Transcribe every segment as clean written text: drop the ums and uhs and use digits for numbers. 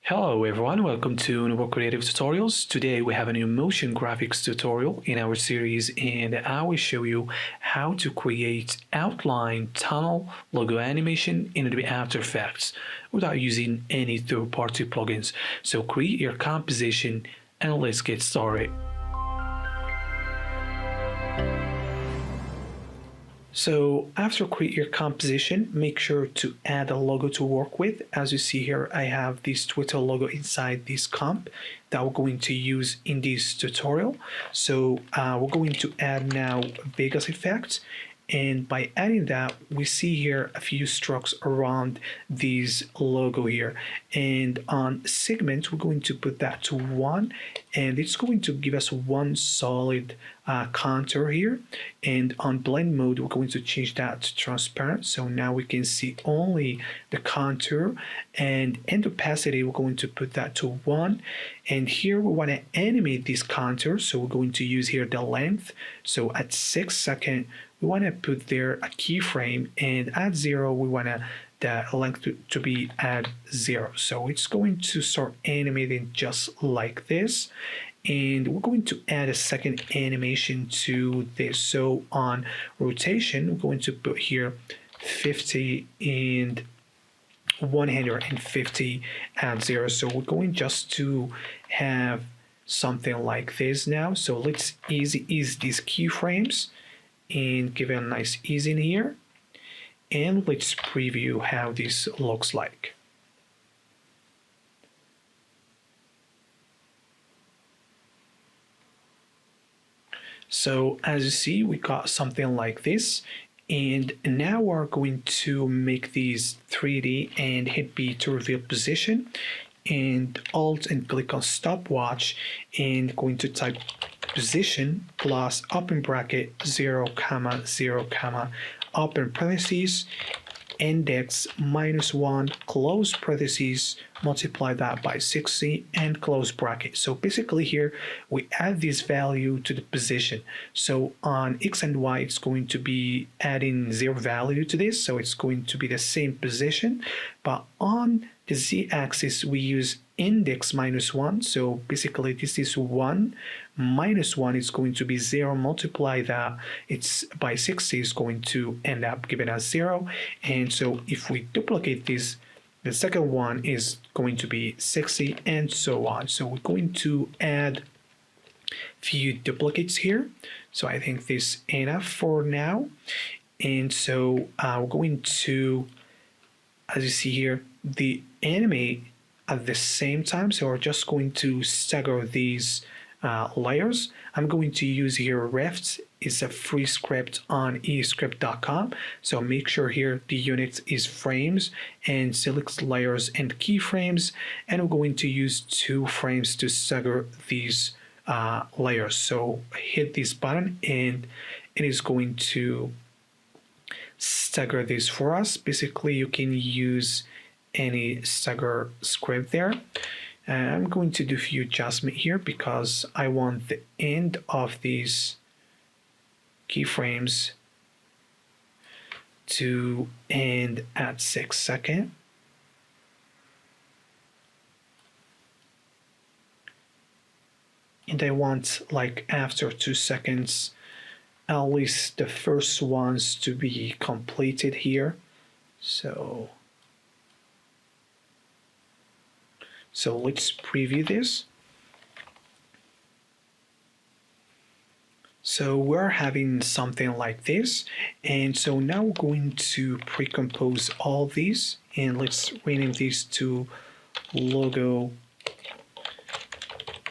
Hello everyone, welcome to Novo Creative Tutorials. Today we have a new motion graphics tutorial in our series and I will show you how to create outline, tunnel, logo animation in Adobe After Effects without using any third-party plugins. So create your composition and let's get started. So after create your composition, make sure to add a logo to work with. As you see here, I have this Twitter logo inside this comp that we're going to use in this tutorial. So we're going to add now Vegas effect. And by adding that, we see here a few strokes around this logo here. And on segment, we're going to put that to 1, and it's going to give us one solid contour here. And on blend mode, we're going to change that to transparent. So now we can see only the contour. And in opacity, we're going to put that to 1. And here we want to animate this contour. So we're going to use here the length. So at 6 seconds, we want to put there a keyframe, and at 0 we want the length to be at 0. So it's going to start animating just like this, and we're going to add a second animation to this. So on rotation, we're going to put here 50 and 150 at 0. So we're going just to have something like this now. So let's ease these keyframes and give it a nice ease in here, and let's preview how this looks like. So as you see, we got something like this, and now we're going to make these 3D and hit B to reveal position, and Alt and click on stopwatch, and going to type position plus open bracket 0, 0, open parentheses, index -1, close parentheses, multiply that by 60 and close bracket. So basically here we add this value to the position. So on X and Y, it's going to be adding 0 value to this, so it's going to be the same position. But on the Z-axis, we use index -1. So basically this is 1 minus 1 is going to be 0. Multiply that, it's by 60 is going to end up giving us 0. And so if we duplicate this, the second one is going to be 60 and so on. So we're going to add few duplicates here. So I think this is enough for now. And so we're going to, as you see here, the animate at the same time. So we're just going to stagger these layers. I'm going to use here Reft. It's a free script on escript.com. So make sure here the unit is frames and select layers and keyframes. And we're going to use 2 frames to stagger these layers. So hit this button and it is going to stagger this for us. Basically, you can use any stagger script there. I'm going to do a few adjustments here because I want the end of these keyframes to end at 6 seconds. And I want, like, after 2 seconds, at least the first ones to be completed here. So let's preview this. So we're having something like this, and so now we're going to pre-compose all these, and let's rename these to logo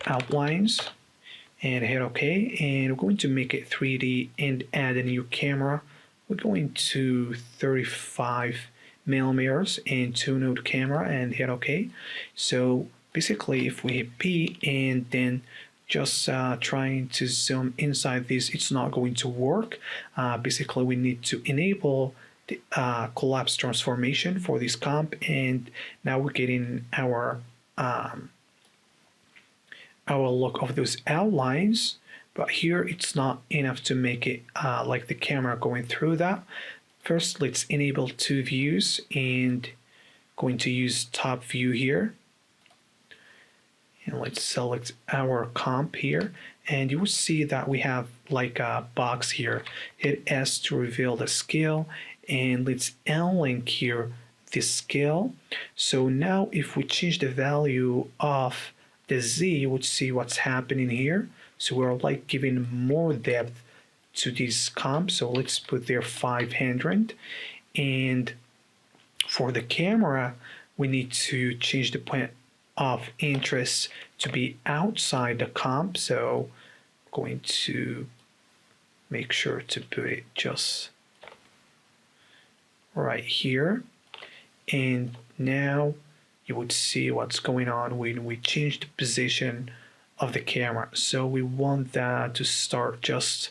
outlines and hit OK. And we're going to make it 3D and add a new camera. We're going to 35 millimeters and 2-node camera and hit OK. So basically, if we hit P and then just trying to zoom inside this, it's not going to work. Basically, we need to enable the collapse transformation for this comp, and now we're getting our look of those outlines. But here it's not enough to make it like the camera going through that. First, let's enable 2 views and going to use top view here. And let's select our comp here, and you will see that we have like a box here. Hit S to reveal the scale, and let's unlink here the scale. So now if we change the value of the Z, you would see what's happening here. So we're like giving more depth to this comp. So let's put there 500. And for the camera, we need to change the point of interest to be outside the comp. So I'm going to make sure to put it just right here. And now you would see what's going on when we change the position of the camera. So we want that to start just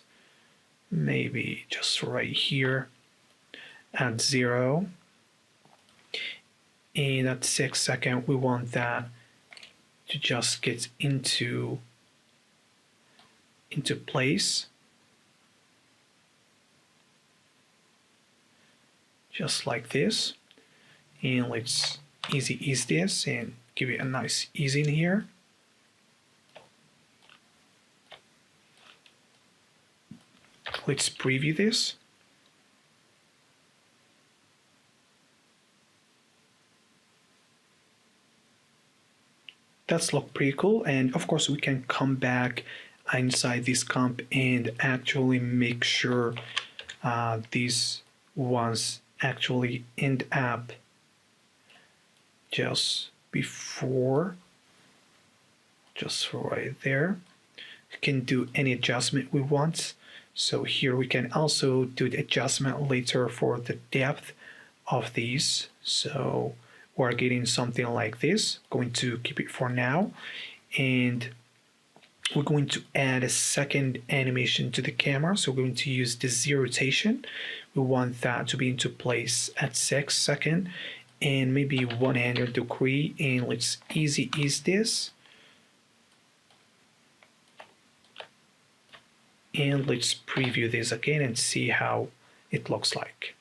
maybe just right here at 0. And at 6 seconds, we want that to just get into place. Just like this. And let's easy ease this and give it a nice ease in here. Let's preview this. That's look pretty cool, and of course we can come back inside this comp and actually make sure these ones actually end up just before, just right there. We can do any adjustment we want. So here we can also do the adjustment later for the depth of these. So we're getting something like this. Going to keep it for now, and we're going to add a second animation to the camera. So we're going to use the Z rotation. We want that to be into place at 6 seconds and maybe 100 degree, and let's easy ease this. And let's preview this again and see how it looks like.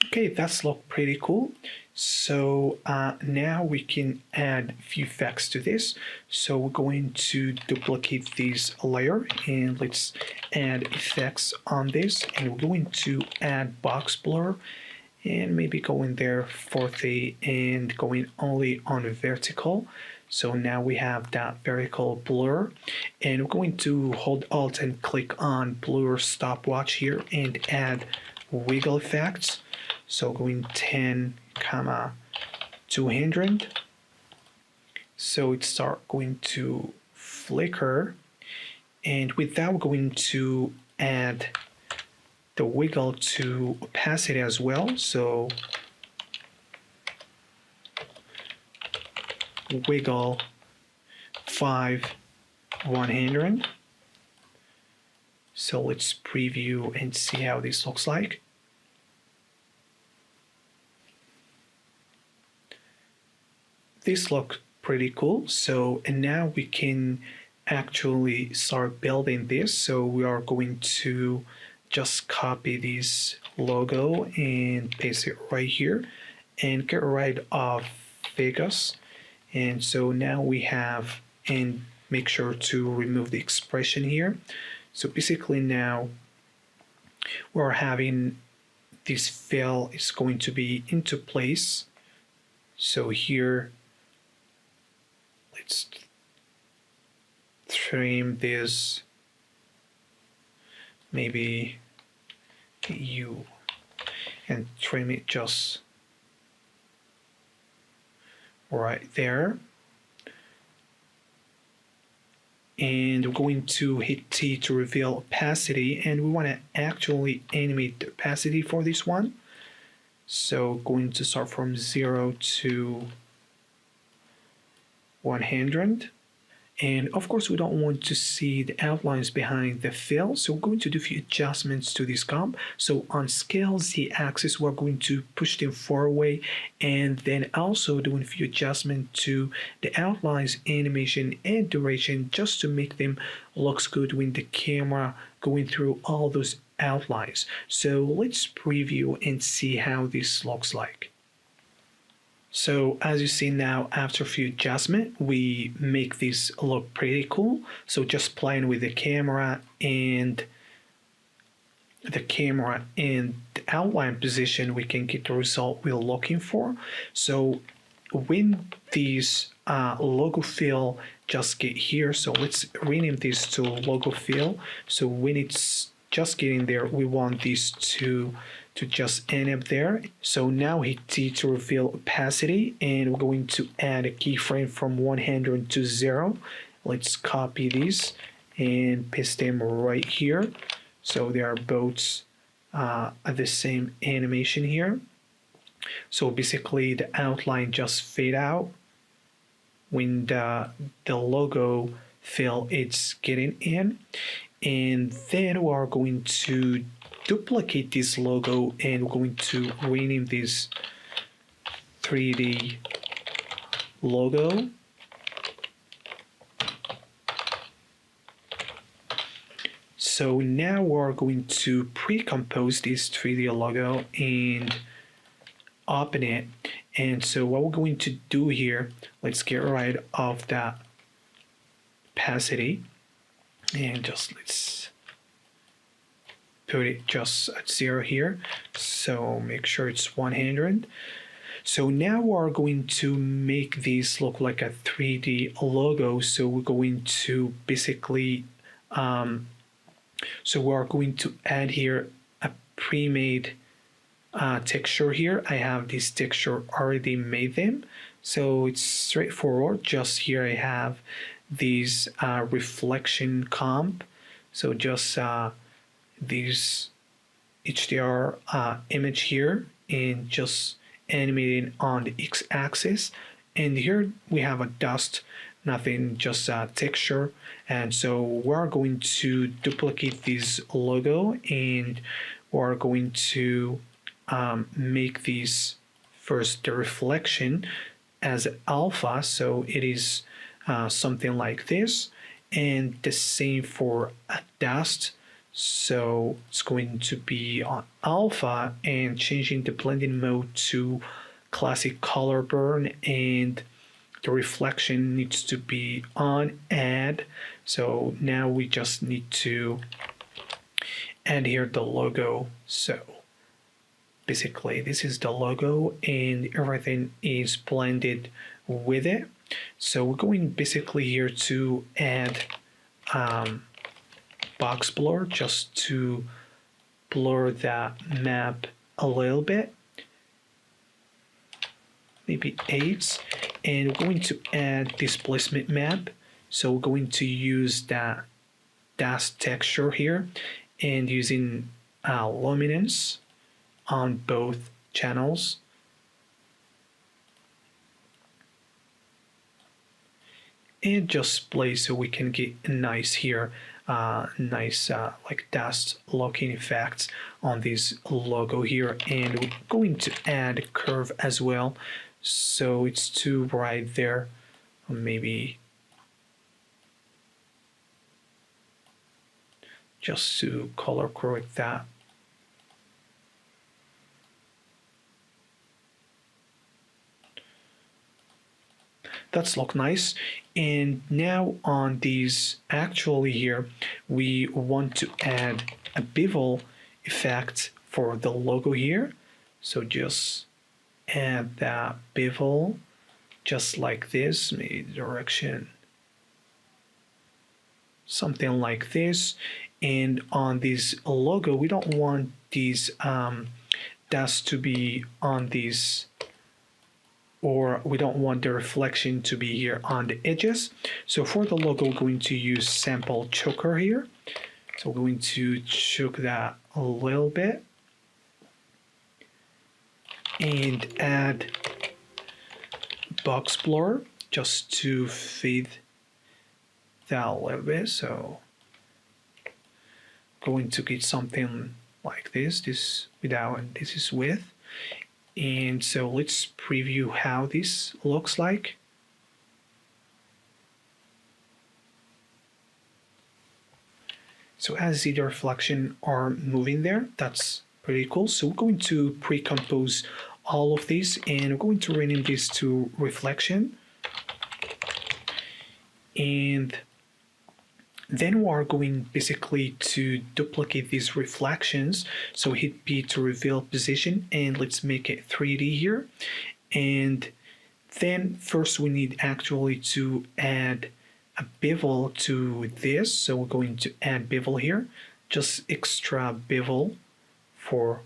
Okay, that's look pretty cool. So now we can add a few effects to this. So we're going to duplicate this layer and let's add effects on this. And we're going to add box blur and maybe going there 40 and going only on vertical. So now we have that vertical blur, and we're going to hold Alt and click on blur stopwatch here and add wiggle effects. So going 10, 200. So it start going to flicker, and with that we're going to add the wiggle to opacity as well. So wiggle 100. So let's preview and see how this looks like. This looks pretty cool. So, and now we can actually start building this. So we are going to just copy this logo and paste it right here and get rid of Vegas. And so now we have, and make sure to remove the expression here. So basically now we're having this fill is going to be into place. So here, let's trim this, maybe U, and trim it just right there. And we're going to hit T to reveal opacity, and we want to actually animate the opacity for this one. So going to start from 0 to 100. And of course we don't want to see the outlines behind the fill, so we're going to do a few adjustments to this comp. So on scale Z axis we're going to push them far away, and then also doing a few adjustments to the outlines, animation and duration, just to make them looks good when the camera going through all those outlines. So let's preview and see how this looks like. So as you see now, after a few adjustments, we make this look pretty cool. So just playing with the camera and the outline position, we can get the result we're looking for. So when these logo fill just get here, so let's rename this to logo fill. So when it's just getting there, we want these to just end up there. So now hit T to reveal opacity, and we're going to add a keyframe from 100 to 0. Let's copy these and paste them right here. So they are both the same animation here. So basically the outline just fade out when the logo fill it's getting in. And then we are going to duplicate this logo, and we're going to rename this 3D logo. So now we're going to pre-compose this 3D logo and open it. And so what we're going to do here, let's get rid of that opacity and just let's put it just at 0 here. So make sure it's 100. So now we're going to make this look like a 3D logo. So we're going to basically so we're going to add here a pre-made texture here. I have this texture already made them, so it's straightforward. Just here I have these reflection comp. So just these HDR image here, and just animating on the x-axis. And here we have a dust, nothing, just a texture. And so we're going to duplicate this logo, and we're going to make these first the reflection as alpha, so it is something like this, and the same for a dust. So it's going to be on alpha, and changing the blending mode to classic color burn, and the reflection needs to be on add. So now we just need to add here the logo. So basically this is the logo, and everything is blended with it. So we're going basically here to add box blur, just to blur that map a little bit, maybe 8. And we're going to add displacement map. So we're going to use that dust texture here, and using luminance on both channels. And just place so we can get a nice here, nice like dust looking effects on this logo here. And we're going to add a curve as well, so it's too bright there. Maybe just to color correct that. That's look nice. And now on these, actually here, we want to add a bevel effect for the logo here. So just add that bevel just like this, maybe direction something like this. And on this logo, we don't want these dust to be on these, or we don't want the reflection to be here on the edges. So for the logo, we're going to use sample choker here. So we're going to choke that a little bit and add box blur just to fade that a little bit. So going to get something like this without, and this is with. And so let's preview how this looks like. So as the reflection are moving there, that's pretty cool. So we're going to pre-compose all of these, and we're going to rename this to reflection. And then we are going basically to duplicate these reflections. So hit P to reveal position, and let's make it 3D here. And then first we need actually to add a bevel to this. So we're going to add bevel here, just extra bevel for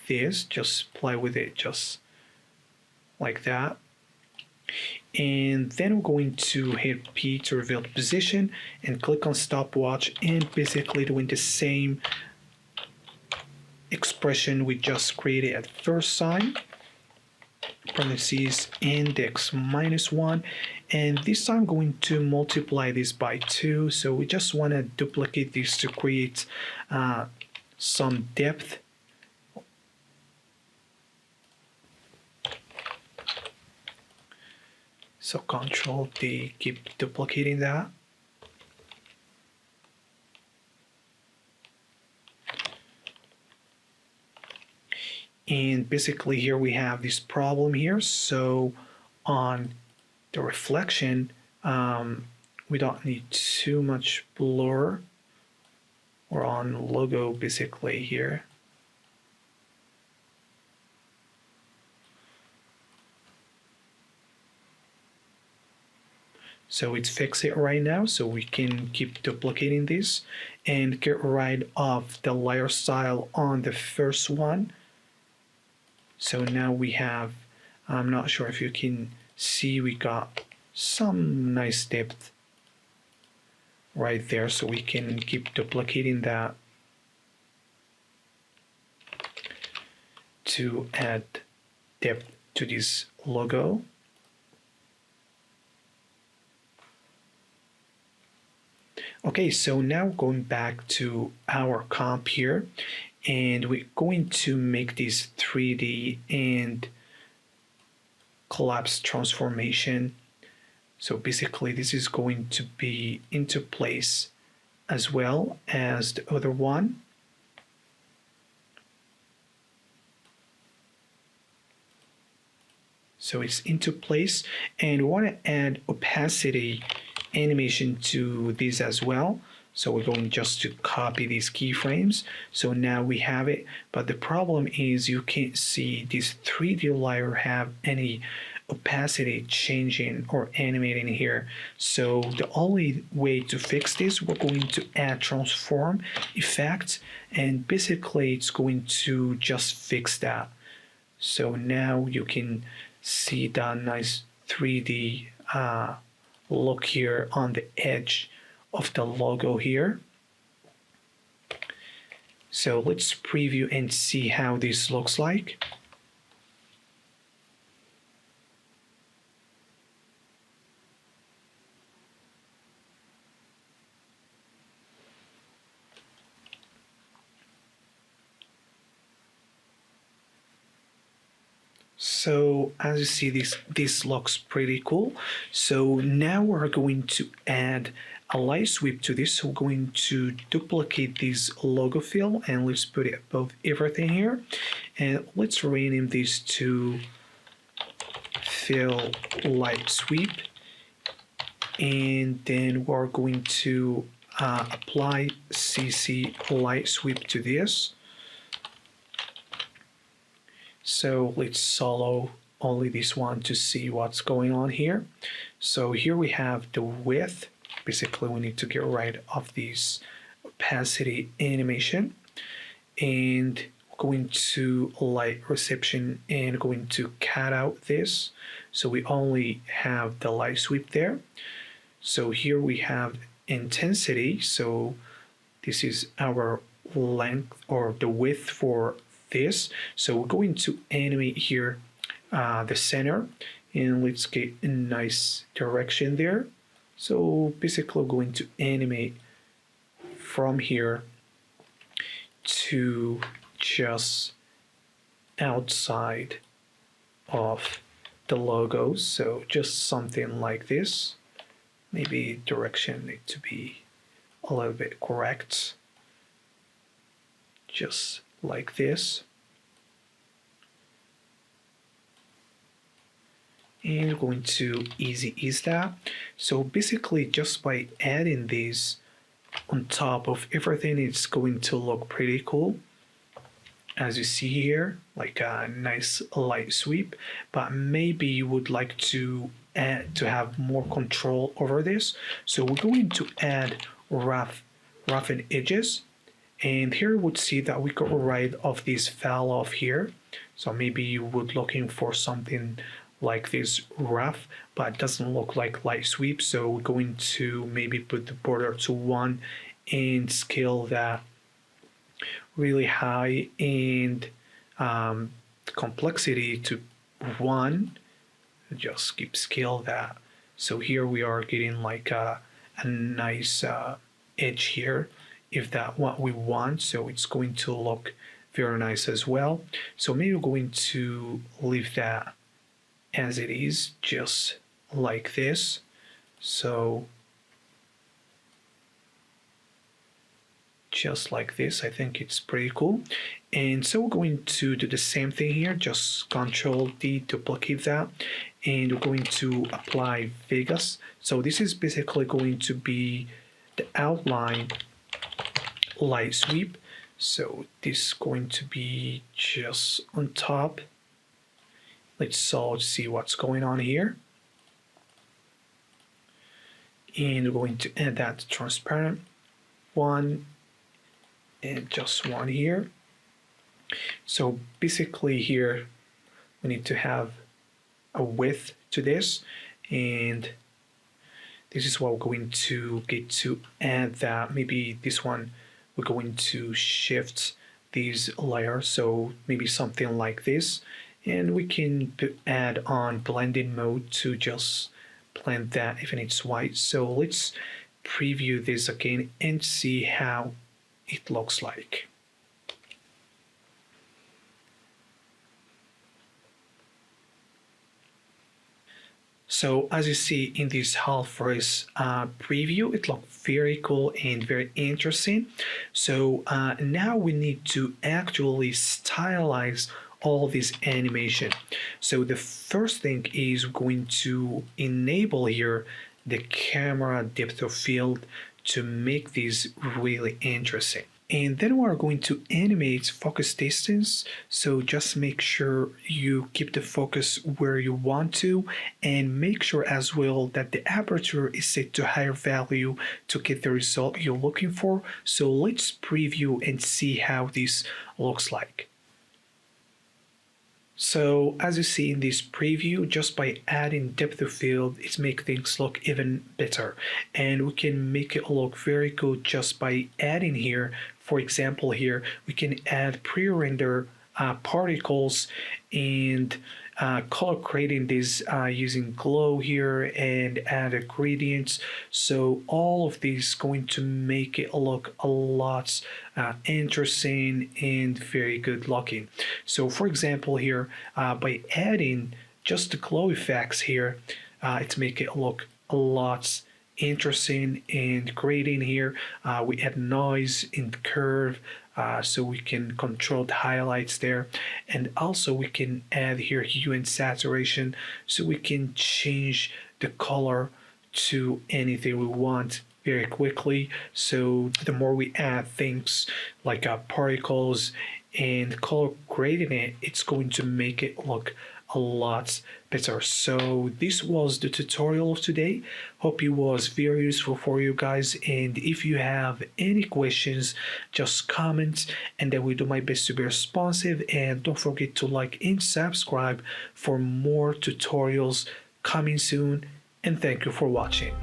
this, just play with it just like that. And then we're going to hit P to reveal the position and click on stopwatch, and basically doing the same expression we just created at first sign, parentheses index -1, and this time I'm going to multiply this by 2. So we just want to duplicate this to create some depth. So Control D, keep duplicating that. And basically here we have this problem here. So on the reflection, we don't need too much blur, or on logo basically here. So it's fixed it right now, so we can keep duplicating this and get rid of the layer style on the first one. So now we have, I'm not sure if you can see, we got some nice depth right there, so we can keep duplicating that to add depth to this logo. Okay, so now going back to our comp here, and we're going to make this 3D and collapse transformation. So basically this is going to be into place as well as the other one. So it's into place, and we want to add opacity animation to these as well. So we're going just to copy these keyframes. So now we have it, but the problem is you can't see this 3D layer have any opacity changing or animating here. So the only way to fix this, we're going to add transform effect, and basically it's going to just fix that. So now you can see that nice 3D look here on the edge of the logo here. So let's preview and see how this looks like. So as you see, this looks pretty cool. So now we're going to add a light sweep to this. So we're going to duplicate this logo fill, and let's put it above everything here. And let's rename this to fill light sweep. And then we're going to apply CC light sweep to this. So let's solo only this one to see what's going on here. So here we have the width. Basically we need to get rid of this opacity animation, and going to light reception and going to cut out this. So we only have the light sweep there. So here we have intensity. So this is our length or the width for this. So we're going to animate here the center, and let's get a nice direction there. So basically we're going to animate from here to just outside of the logo. So just something like this. Maybe direction need to be a little bit correct. just like this. And we're going to easy ease that. So basically just by adding these on top of everything, it's going to look pretty cool. As you see here, like a nice light sweep, but maybe you would like to add to have more control over this. So we're going to add roughen edges, and here we would see that we got rid of this fell off here. So maybe you would looking for something like this rough, but it doesn't look like light sweep. So we're going to maybe put the border to 1 and scale that really high, and complexity to 1. Just keep scale that. So here we are getting like a nice edge here, if that's what we want. So it's going to look very nice as well. So maybe we're going to leave that as it is, just like this. So just like this, I think it's pretty cool. And so we're going to do the same thing here, just Control D, duplicate that, and we're going to apply Vegas. So this is basically going to be the outline light sweep. So this is going to be just on top. Let's all see what's going on here. And we're going to add that transparent one and just one here. So basically here we need to have a width to this, and this is what we're going to get to add that. Maybe this one we're going to shift these layers, so maybe something like this. And we can add on blending mode to just blend that even it's white. So let's preview this again and see how it looks like. So as you see in this half-race preview, it looked very cool and very interesting. So now we need to actually stylize all this animation. So the first thing is going to enable here the camera depth of field to make this really interesting. And then we're going to animate focus distance. So just make sure you keep the focus where you want to, and make sure as well that the aperture is set to higher value to get the result you're looking for. So let's preview and see how this looks like. So as you see in this preview, just by adding depth of field, it makes things look even better. And we can make it look very good just by adding here, for example here, we can add pre-render particles and color grading this using glow here and add a gradient. So all of these going to make it look a lot interesting and very good looking. So for example here, by adding just the glow effects here, it make it look a lot interesting and grading here. We add noise in the curve, so we can control the highlights there, and also we can add here hue and saturation, so we can change the color to anything we want very quickly. So the more we add things like particles and color grading it, it's going to make it look a lot better. So this was the tutorial of today. Hope it was very useful for you guys, and if you have any questions, just comment and I will do my best to be responsive. And don't forget to like and subscribe for more tutorials coming soon, and thank you for watching.